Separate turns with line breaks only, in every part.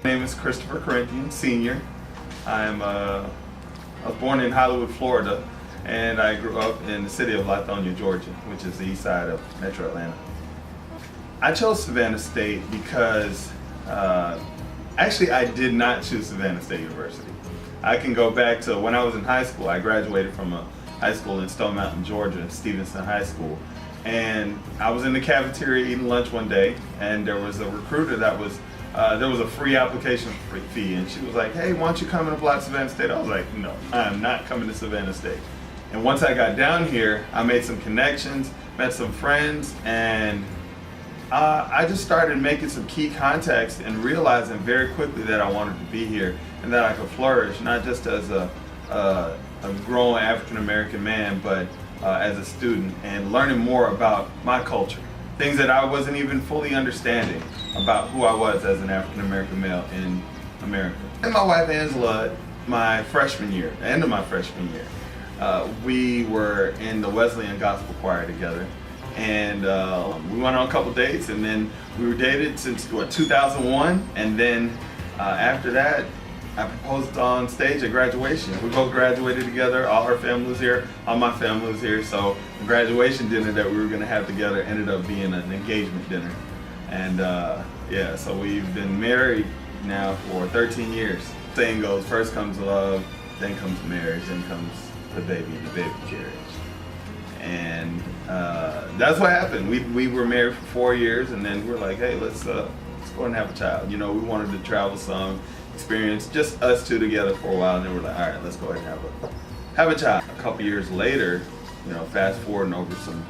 My name is Christopher Corinthian, Sr. I was born in Hollywood, Florida, and I grew up in the city of Lithonia, Georgia, which is the east side of Metro Atlanta. I chose Savannah State because actually I did not choose Savannah State University. I can go back to when I was in high school. I graduated from a high school in Stone Mountain, Georgia, Stevenson High School. And I was in the cafeteria eating lunch one day, and there was a recruiter that was, there was a free application fee, and she was like, hey, why don't you come and apply to Savannah State? I was like, no, I'm not coming to Savannah State. And once I got down here, I made some connections, met some friends, and I just started making some key contacts and realizing very quickly that I wanted to be here and that I could flourish, not just as a grown African-American man, but as a student, and learning more about my culture. Things that I wasn't even fully understanding about who I was as an African-American male in America. And my wife Angela, my freshman year, the end of my freshman year, we were in the Wesleyan Gospel Choir together. And we went on a couple dates, and then we were dated since 2001, and then after that I proposed on stage at graduation. We both graduated together. All her family was here, all my family was here. So the graduation dinner that we were going to have together ended up being an engagement dinner. And yeah, so we've been married now for 13 years. Saying goes, first comes love, then comes marriage, then comes the baby and the baby carriage. And that's what happened. We were married for 4 years, and then we're like, hey, let's go and have a child. You know, we wanted to travel some, experience just us two together for a while, and then we're like, all right, let's go ahead and have a child. A couple years later, you know, fast forwarding over some,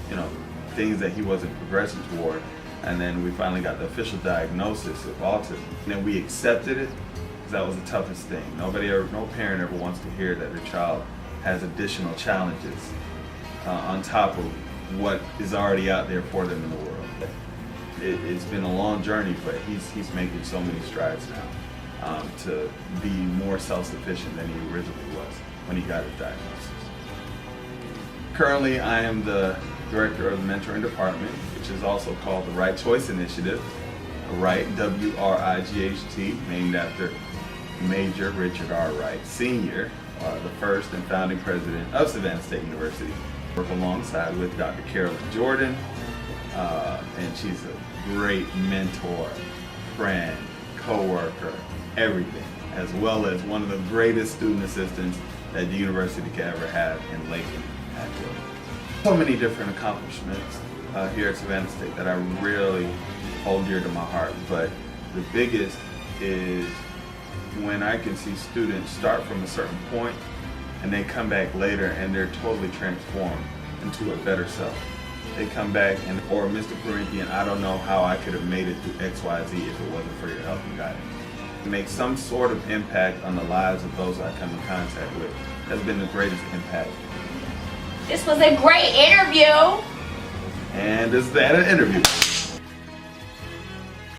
you know, things that he wasn't progressing toward, and then we finally got the official diagnosis of autism. And then we accepted it, because that was the toughest thing. No parent ever wants to hear that their child has additional challenges on top of what is already out there for them in the world. It's been a long journey, but he's making so many strides now to be more self-sufficient than he originally was when he got his diagnosis. Currently, I am the director of the mentoring department, which is also called the Right Choice Initiative. Wright, W-R-I-G-H-T, named after Major Richard R. Wright, Sr., the first and founding president of Savannah State University. Work alongside with Dr. Carolyn Jordan, and she's a great mentor, friend, co-worker, everything, as well as one of the greatest student assistants that the university could ever have in Lakeland, Hackworth. So many different accomplishments here at Savannah State that I really hold dear to my heart, but the biggest is when I can see students start from a certain point and they come back later and they're totally transformed into a better self. They come back and, or Mr. Corinthian, I don't know how I could have made it through XYZ if it wasn't for your help and guidance. To make some sort of impact on the lives of those I come in contact with has been the greatest impact.
This was a great interview.
And this is the end of the interview.